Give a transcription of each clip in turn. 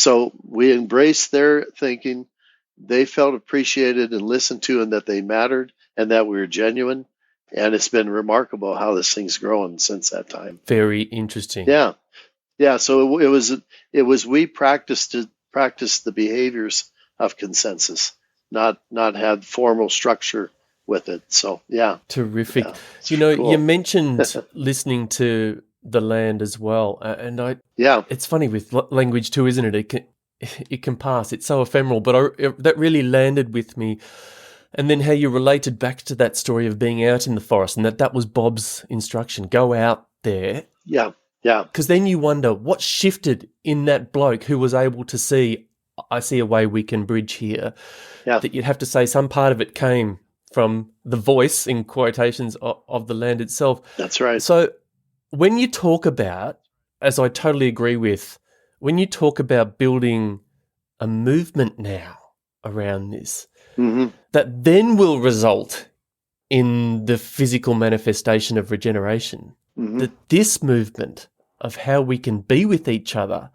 So we embraced their thinking. They felt appreciated and listened to, and that they mattered, and that we were genuine. And it's been remarkable how this thing's grown since that time. Very interesting. Yeah, yeah. So it was we practiced the behaviors of consensus, not had formal structure with it. So yeah, Terrific. yeah, it's You cool. mentioned listening to the land as well, and Yeah, it's funny with language too, isn't it? It can pass. It's so ephemeral, but that really landed with me. And then how you related back to that story of being out in the forest, and that was Bob's instruction: go out there. yeah, yeah, Because then you wonder what shifted in that bloke who was able to see, I see a way we can bridge here. yeah. That you'd have to say some part of it came from the voice, in quotations, of the land itself. That's right. So when you talk about, as I totally agree with, when you talk about building a movement now around this, Hmm. that then will result in the physical manifestation of regeneration, Hmm. that this movement of how we can be with each other,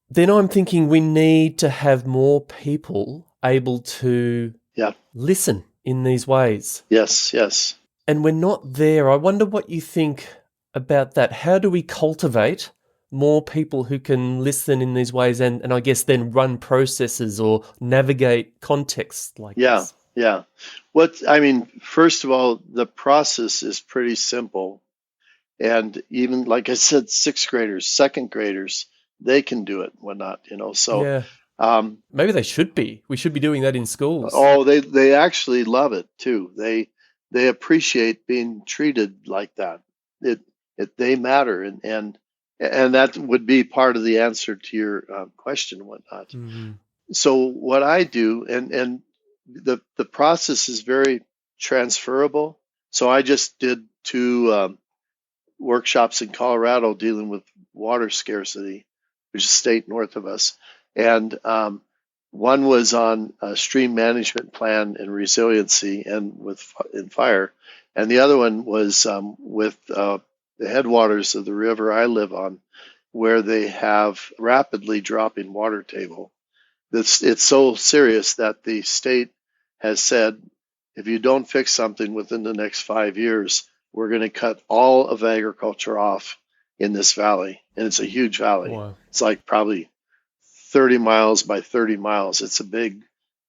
then I'm thinking we need to have more people able to Yeah. listen in these ways. Yes. Yes. And we're not there. I wonder what you think about that. How do we cultivate more people who can listen in these ways and I guess then run processes or navigate contexts like Yeah. this? Yeah. First of all, the process is pretty simple. And even like I said, sixth graders, second graders, they can do it, whatnot. So, Yeah. um, Maybe they should be. We should be doing that in schools. oh, they actually love it too. They appreciate being treated like that. It they matter, and that would be part of the answer to your question and whatnot. Mm-hmm. So what I do, and the process is very transferable. So I just did two workshops in Colorado dealing with water scarcity, which is a state north of us, and one was on a stream management plan and resiliency, and in fire, and the other one was with the headwaters of the river I live on, where they have rapidly dropping water table. It's so serious that the state has said, if you don't fix something within the next 5 years, we're going to cut all of agriculture off in this valley. And it's a huge valley. Wow. It's like probably 30 miles by 30 miles. It's a big,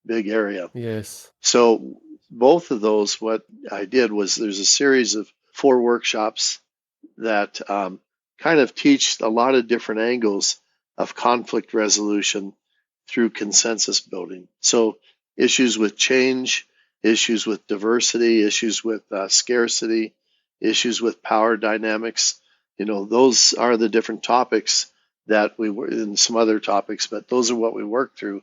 big area. Yes. So both of those, what I did was there's a series of 4 workshops that kind of teach a lot of different angles of conflict resolution through consensus building. So issues with change, issues with diversity, issues with scarcity, issues with power dynamics. Those are the different topics that we were in, some other topics, but those are what we work through.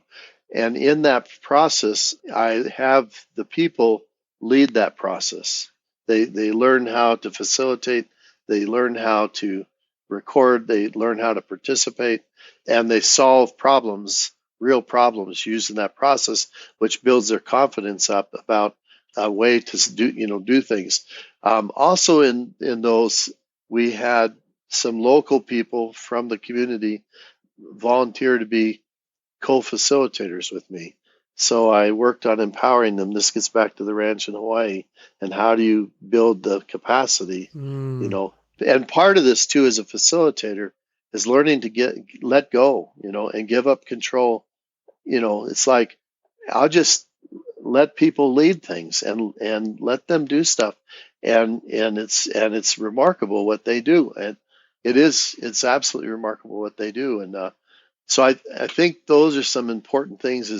And in that process, I have the people lead that process. They learn how to facilitate, they learn how to record, they learn how to participate, and they solve problems, real problems, using that process, which builds their confidence up about a way to do things. Also, in those, we had some local people from the community volunteer to be co-facilitators with me. So I worked on empowering them. This gets back to the ranch in Hawaii and how do you build the capacity, you Mm. know. And part of this too as a facilitator is learning to let go, and give up control. It's like I'll just let people lead things and let them do stuff. And it's remarkable what they do. And it's absolutely remarkable what they do. And so I think those are some important things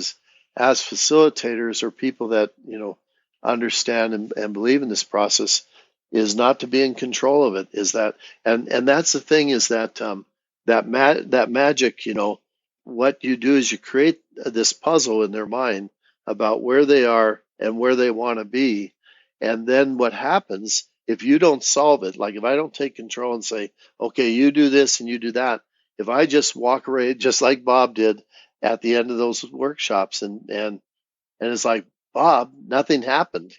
as facilitators or people that, understand and believe in this process, is not to be in control of it. Is that, and that's the thing, is that that magic, what you do is you create this puzzle in their mind about where they are and where they want to be. And then what happens if you don't solve it, like if I don't take control and say, okay, you do this and you do that, if I just walk away, just like Bob did at the end of those workshops, and it's like, Bob, nothing happened,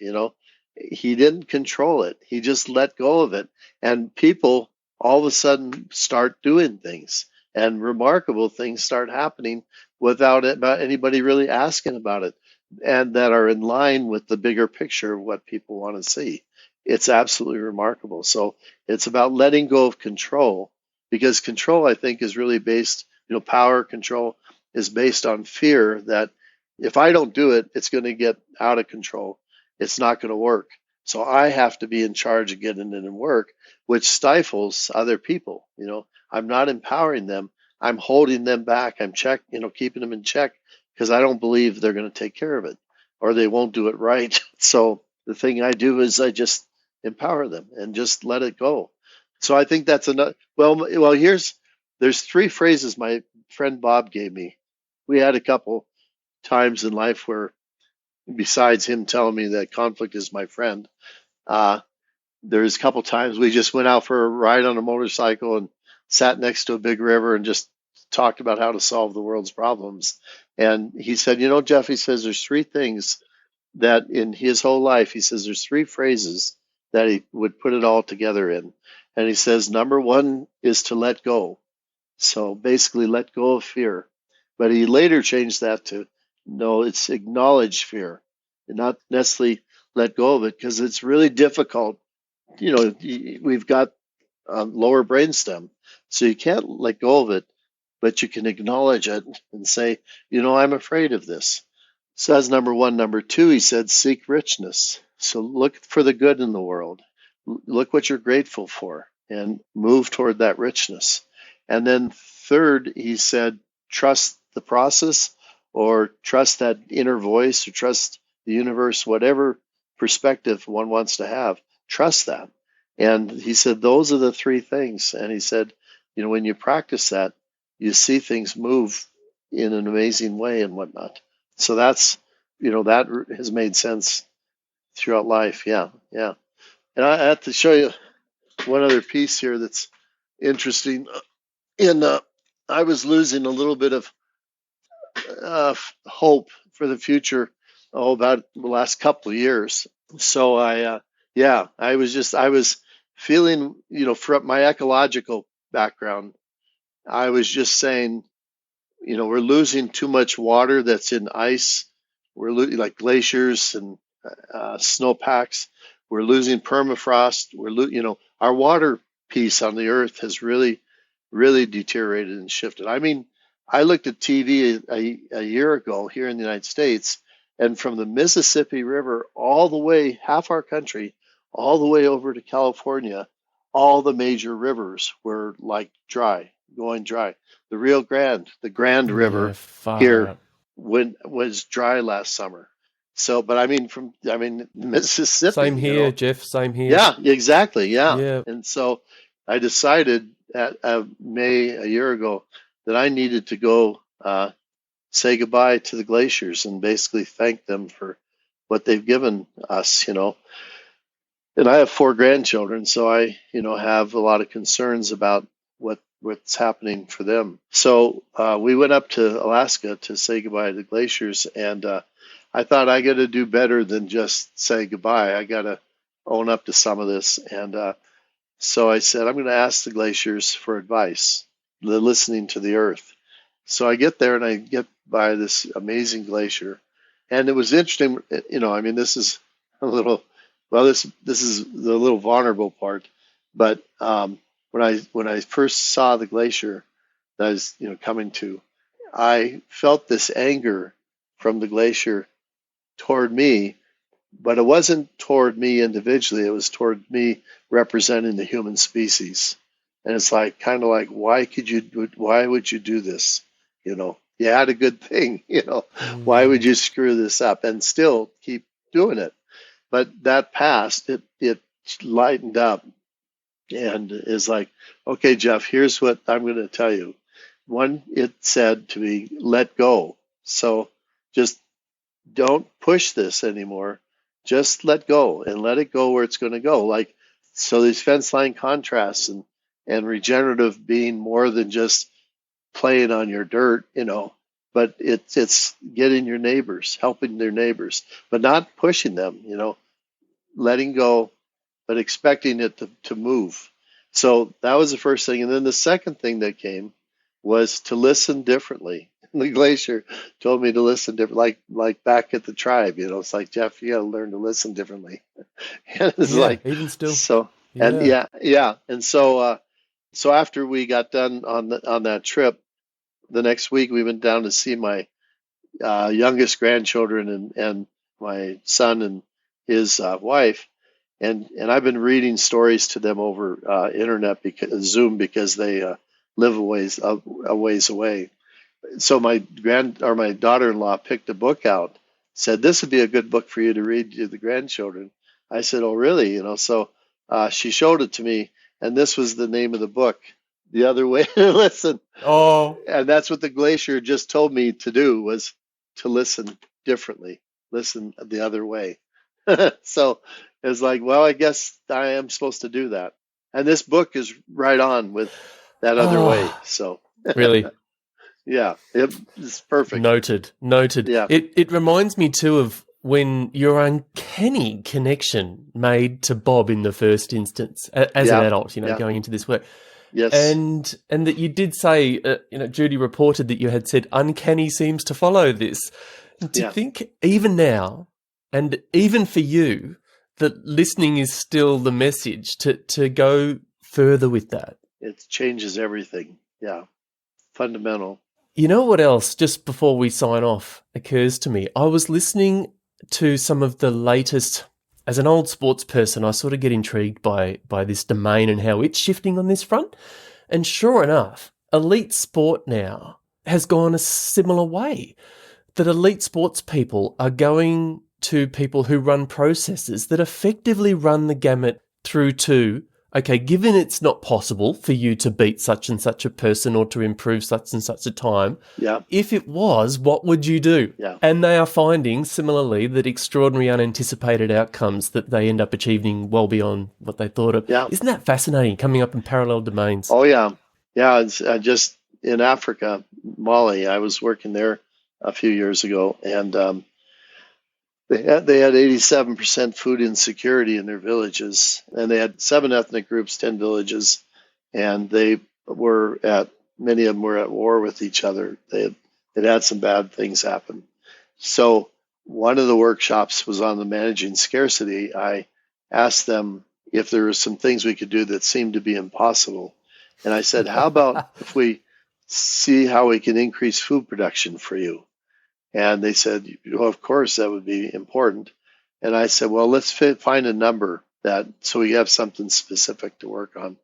he didn't control it. He just let go of it. And people all of a sudden start doing things. and remarkable things start happening without anybody really asking about it, and that are in line with the bigger picture of what people want to see. It's absolutely remarkable. So it's about letting go of control, because control, I think, is really based, power control is based on fear that if I don't do it, it's going to get out of control. It's not going to work. So I have to be in charge of getting it and work, which stifles other people. I'm not empowering them. I'm holding them back. I'm keeping them in check because I don't believe they're going to take care of it or they won't do it right. So the thing I do is I just empower them and just let it go. So I think that's another. Well, there's three phrases my friend Bob gave me. We had a couple times in life where, besides him telling me that conflict is my friend, uh, there's a couple times we just went out for a ride on a motorcycle and sat next to a big river and just talked about how to solve the world's problems. And he said, Jeff, he says there's three things that in his whole life, he says there's three phrases that he would put it all together in. And he says, number one is to let go. So basically, let go of fear. But he later changed that to, no, it's acknowledge fear and not necessarily let go of it, because it's really difficult. We've got lower brainstem, so you can't let go of it, but you can acknowledge it and say, I'm afraid of this. So that's number one. Number two, he said, seek richness. So look for the good in the world. Look what you're grateful for and move toward that richness. And then third, he said, trust the process, or trust that inner voice, or trust the universe, whatever perspective one wants to have, trust that. And he said, those are the three things. And he said, when you practice that, you see things move in an amazing way and whatnot. So that's, that has made sense throughout life. Yeah, yeah. And I have to show you one other piece here that's interesting. I was losing a little bit of hope for the future, about the last couple of years. So I was feeling, from my ecological background, I was just saying, we're losing too much water that's in ice. We're losing like glaciers and snowpacks. We're losing permafrost. Our water piece on the earth has really, really deteriorated and shifted. I mean, I looked at TV a year ago here in the United States, and from the Mississippi River all the way, half our country, all the way over to California, all the major rivers were like going dry. The Rio Grande, the Grand Yeah, River far here, out. was dry last summer. So, but Same Mississippi, here, Jeff. Same here. yeah, exactly, yeah. Yeah. And so I decided at May a year ago that I needed to go say goodbye to the glaciers and basically thank them for what they've given us. And I have four grandchildren, so I, have a lot of concerns about what's happening for them. So we went up to Alaska to say goodbye to the glaciers, and I thought I got to do better than just say goodbye. I got to own up to some of this, and so I said I'm going to ask the glaciers for advice, listening to the earth. So I get there and I get by this amazing glacier, and it was interesting. This is a little, well, this is the little vulnerable part, but when I first saw the glacier that I was coming to, I felt this anger from the glacier toward me, but it wasn't toward me individually. It was toward me representing the human species. And it's like, kind of like, why would you do this? You had a good thing, why would Mm. you screw this up and still keep doing it? But that passed, it lightened up and is like, okay, Jeff, here's what I'm going to tell you. One, it said to me, let go. So just don't push this anymore. Just let go and let it go where it's going to go. Like, so these fence line contrasts and regenerative being more than just playing on your dirt, but it's getting your neighbors, helping their neighbors, but not pushing them, letting go, but expecting it to move. So that was the first thing. And then the second thing that came was to listen differently. The glacier told me to listen different, like back at the tribe. It's like, Jeff, you got to learn to listen differently. And it's Yeah, like, even still. so, and Yeah. yeah, and so after we got done on that trip, the next week we went down to see my youngest grandchildren and my son and his wife, and I've been reading stories to them over internet because Zoom, because they live a ways away. So my daughter-in-law picked a book out, said this would be a good book for you to read to the grandchildren. I said, oh really? So she showed it to me, and this was the name of the book, The Other Way to Listen. Oh, And that's what the glacier just told me to do, was to listen differently, listen the other way. So it's like, well, I guess I am supposed to do that. And this book is right on with that other way. oh, So really? yeah, it's perfect. Noted. Noted. Yeah, It reminds me too of when your uncanny connection made to Bob in the first instance, as an yeah, adult, yeah, going into this work. yes, And that you did say, Judy reported that you had said uncanny seems to follow this. To yeah. think even now, and even for you, that listening is still the message to go further with that. It changes everything. Yeah, fundamental. You know what else, just before we sign off, occurs to me? I was listening to some of the latest. As an old sports person, I sort of get intrigued by this domain and how it's shifting on this front. And sure enough, elite sport now has gone a similar way. That elite sports people are going to people who run processes that effectively run the gamut through to, okay, given it's not possible for you to beat such and such a person or to improve such and such a time, Yeah, if it was, what would you do? yeah, And they are finding, similarly, that extraordinary unanticipated outcomes that they end up achieving well beyond what they thought of. yeah. Isn't that fascinating, coming up in parallel domains? Oh yeah, yeah. It's just in Africa, Mali. I was working there a few years ago, and they had 87% food insecurity in their villages, and they had 7 ethnic groups, 10 villages, and many of them were at war with each other. They'd had some bad things happen. So one of the workshops was on the managing scarcity. I asked them if there were some things we could do that seemed to be impossible, and I said, "How about if we see how we can increase food production for you?" And they said, well, of course, that would be important. And I said, well, let's find a number so we have something specific to work on.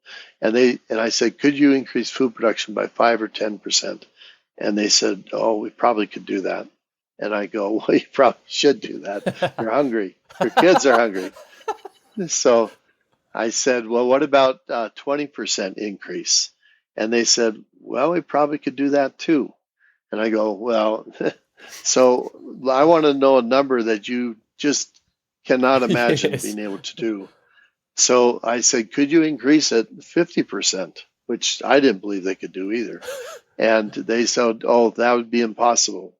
And I said, could you increase food production by 5 or 10%? And they said, oh, we probably could do that. And I go, well, you probably should do that. You're hungry. Your kids are hungry. So I said, well, what about 20% increase? And they said, well, we probably could do that too. And I go, well, so I want to know a number that you just cannot imagine Yes. being able to do. So I said, could you increase it 50%, which I didn't believe they could do either. And they said, oh, that would be impossible.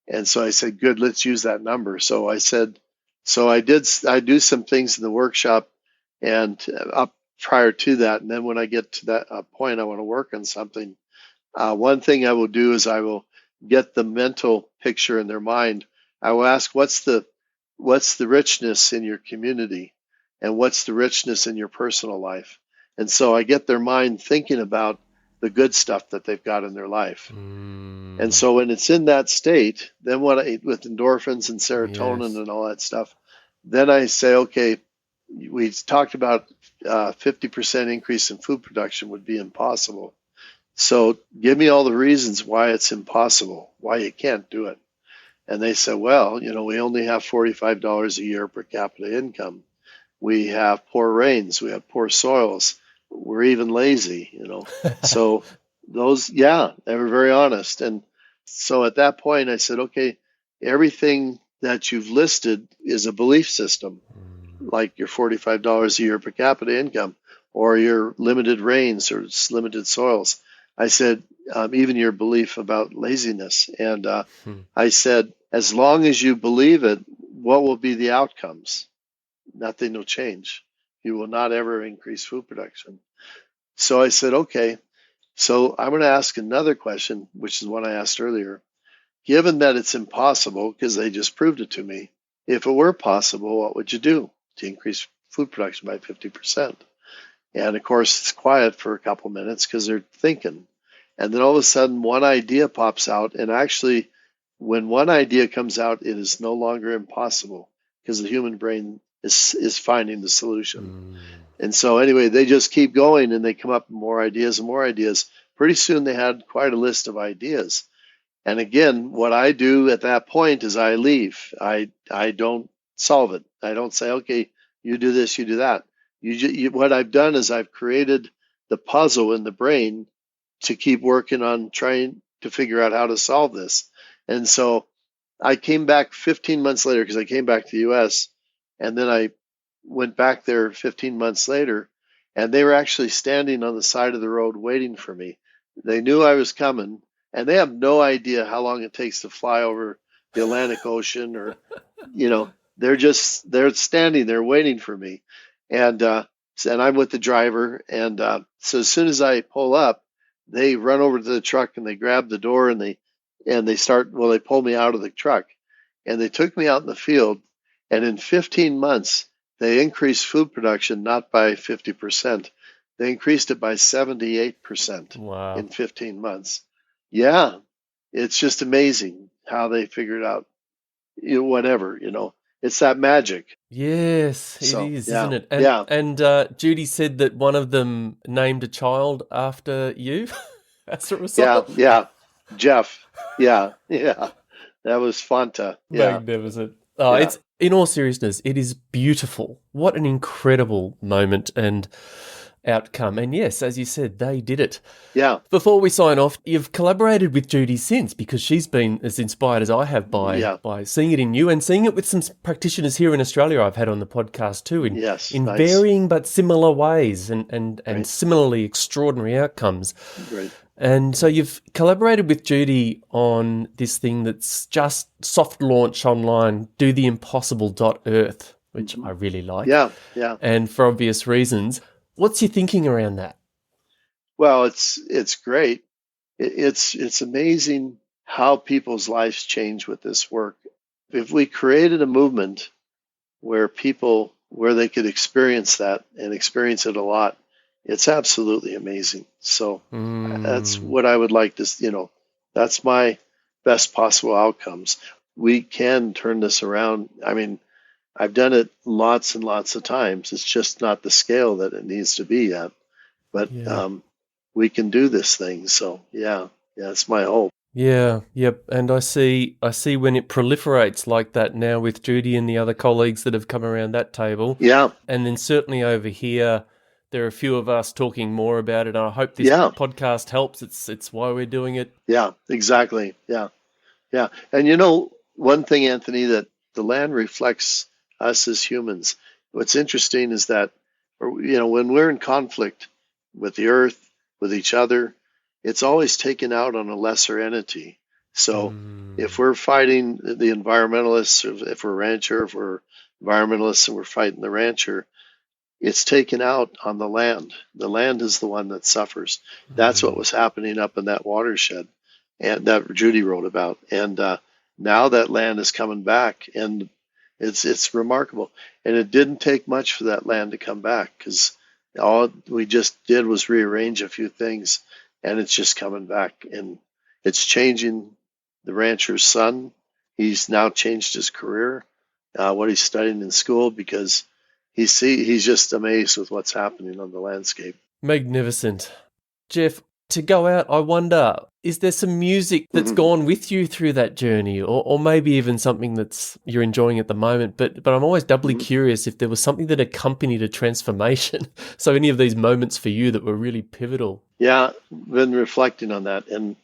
And so I said, good, let's use that number. So I said, I do some things in the workshop and up prior to that. And then when I get to that point, I want to work on something. One thing I will do is I will get the mental picture in their mind. I will ask, what's the richness in your community, and what's the richness in your personal life? And so I get their mind thinking about the good stuff that they've got in their life. And so when it's in that state, then with endorphins and serotonin Yes. and all that stuff, then I say, okay, we talked about 50% increase in food production would be impossible. So give me all the reasons why it's impossible, why you can't do it. And they said, well, we only have $45 a year per capita income. We have poor rains. We have poor soils. We're even lazy, So they were very honest. And so at that point, I said, okay, everything that you've listed is a belief system, like your $45 a year per capita income, or your limited rains or limited soils. I said, even your belief about laziness. And I said, as long as you believe it, what will be the outcomes? Nothing will change. You will not ever increase food production. So I said, okay. So I'm going to ask another question, which is one I asked earlier. Given that it's impossible, because they just proved it to me, if it were possible, what would you do to increase food production by 50%? And of course, it's quiet for a couple minutes because they're thinking. And then all of a sudden, one idea pops out. And actually, when one idea comes out, it is no longer impossible because the human brain is finding the solution. And so, anyway, they just keep going and they come up with more ideas and more ideas. Pretty soon, they had quite a list of ideas. And again, what I do at that point is I leave. I don't solve it. I don't say, okay, you do this, you do that. What I've done is I've created the puzzle in the brain to keep working on trying to figure out how to solve this. And so I came back 15 months later because I came back to the US, and then I went back there 15 months later, and they were actually standing on the side of the road waiting for me. They knew I was coming, and they have no idea how long it takes to fly over the Atlantic Ocean, or they're standing there waiting for me. And I'm with the driver, and so as soon as I pull up, they run over to the truck and they grab the door, and they pull me out of the truck, and they took me out in the field, and in 15 months they increased food production not by 50%, they increased it by 78% Wow. in 15 months. Yeah, it's just amazing how they figured out whatever. It's that magic. Yes, it So is, yeah, isn't it? yeah, And Judy said that one of them named a child after you as a yeah, result. yeah. Jeff. Yeah, yeah. That was Fanta. Yeah, Magnificent. Oh, yeah, it's in all seriousness, it is beautiful. What an incredible moment and outcome. And yes, as you said, they did it. yeah, Before we sign off, you've collaborated with Judy since, because she's been as inspired as I have yeah. by seeing it in you and seeing it with some practitioners here in Australia I've had on the podcast too, Yes, in nice. varying but similar ways and Great, similarly extraordinary outcomes. great. And so you've collaborated with Judy on this thing that's just soft launch online, do the impossible.earth, which I really like. Yeah, yeah. And for obvious reasons. What's your thinking around that? Well, it's great. It's amazing how people's lives change with this work. If we created a movement where they could experience that and experience it a lot, it's absolutely amazing. So that's what I would like to, that's my best possible outcomes. We can turn this around. I mean, I've done it lots and lots of times. It's just not the scale that it needs to be at. But Yeah. we can do this thing. So yeah, it's my hope. Yeah, yep. And I see when it proliferates like that now with Judy and the other colleagues that have come around that table. Yeah, And then certainly over here, there are a few of us talking more about it. And I hope this yeah, podcast helps. It's why we're doing it. yeah, exactly. Yeah, yeah. And one thing, Anthony, that the land reflects us as humans. What's interesting is that, when we're in conflict with the earth, with each other, it's always taken out on a lesser entity. So if we're fighting the environmentalists, if we're rancher, if we're environmentalists and we're fighting the rancher, it's taken out on the land. The land is the one that suffers. That's what was happening up in that watershed, and that Judy wrote about. And now that land is coming back, and it's remarkable. And it didn't take much for that land to come back, because all we just did was rearrange a few things, and it's just coming back. And it's changing the rancher's son. He's now changed his career, what he's studying in school, because he's just amazed with what's happening on the landscape. Magnificent. Jeff, to go out, I wonder, is there some music that's gone with you through that journey, or maybe even something that's you're enjoying at the moment? But I'm always doubly curious if there was something that accompanied a transformation. So any of these moments for you that were really pivotal. Yeah, been reflecting on that, and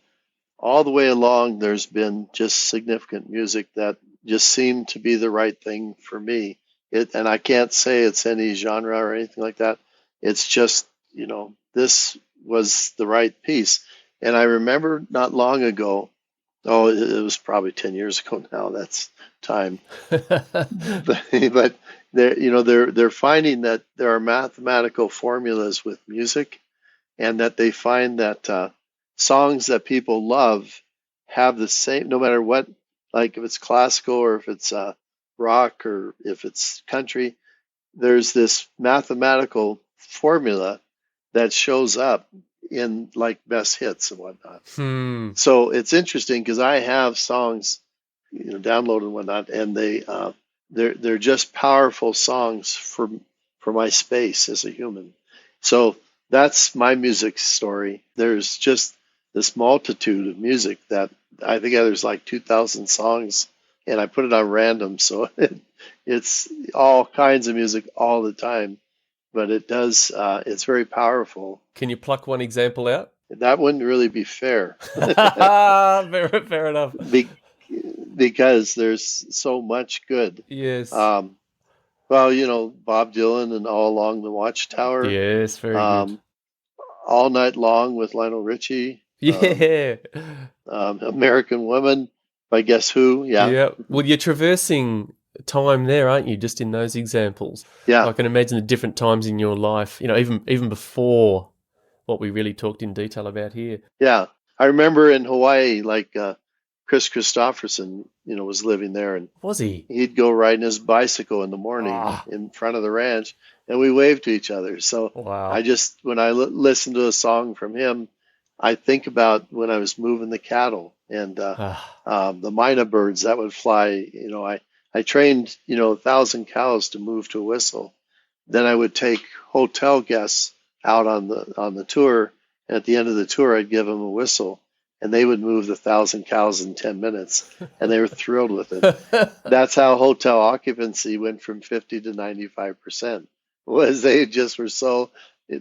all the way along, there's been just significant music that just seemed to be the right thing for me. And I can't say it's any genre or anything like that. It's just, this was the right piece. And I remember not long ago, it was probably 10 years ago now, that's time. But they're finding that there are mathematical formulas with music, and that they find that songs that people love have the same, no matter what, like if it's classical or if it's rock or if it's country, there's this mathematical formula that shows up in like best hits and whatnot. So it's interesting because I have songs, downloaded and whatnot, and they're just powerful songs for my space as a human. So that's my music story. There's just this multitude of music that I think there's like 2,000 songs, and I put it on random, so it's all kinds of music all the time. But it's very powerful. Can you pluck one example out? That wouldn't really be fair. Fair enough. Because there's so much good. Yes. Well, Bob Dylan and All Along the Watchtower. Yes, very good. All Night Long with Lionel Richie. Yeah. American Woman by Guess Who. Yeah. Well, you're traversing time there, aren't you? Just in those examples. Yeah. I can imagine the different times in your life, even before what we really talked in detail about here. Yeah. I remember in Hawaii, like Chris Christopherson, was living there, and was he? He'd go riding his bicycle in the morning in front of the ranch, and we waved to each other. So wow. I just, when I listen to a song from him, I think about when I was moving the cattle and the myna birds that would fly. I trained 1,000 cows to move to a whistle. Then I would take hotel guests out on the tour, and at the end of the tour, I'd give them a whistle, and they would move the 1,000 cows in 10 minutes, and they were thrilled with it. That's how hotel occupancy went from 50 to 95%. Was they just were so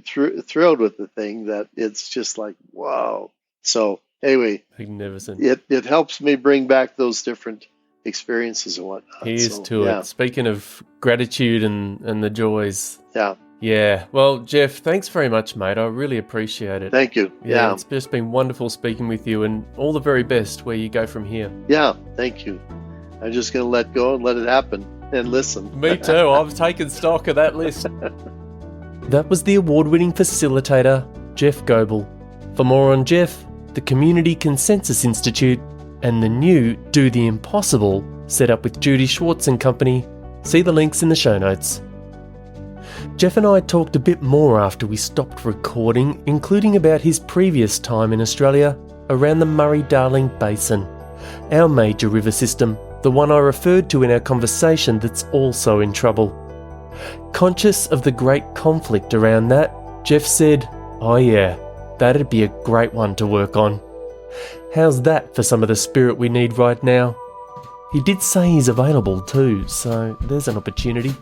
thrilled with the thing that it's just like, wow. So anyway, magnificent. It helps me bring back those different experiences and whatnot. Here's to it. Speaking of gratitude and the joys. Yeah. Yeah. Well, Jeff, thanks very much, mate. I really appreciate it. Thank you. Yeah. It's just been wonderful speaking with you, and all the very best where you go from here. Yeah. Thank you. I'm just going to let go and let it happen and listen. Me too. I've taken stock of that list. That was the award-winning facilitator, Jeff Goebel. For more on Jeff, the Community Consensus Institute, and the new Do the Impossible set up with Judy Schwartz and company, see the links in the show notes. Jeff and I talked a bit more after we stopped recording, including about his previous time in Australia around the Murray-Darling Basin, our major river system, the one I referred to in our conversation that's also in trouble. Conscious of the great conflict around that, Jeff said, "Oh yeah, that'd be a great one to work on." How's that for some of the spirit we need right now? He did say he's available too, so there's an opportunity.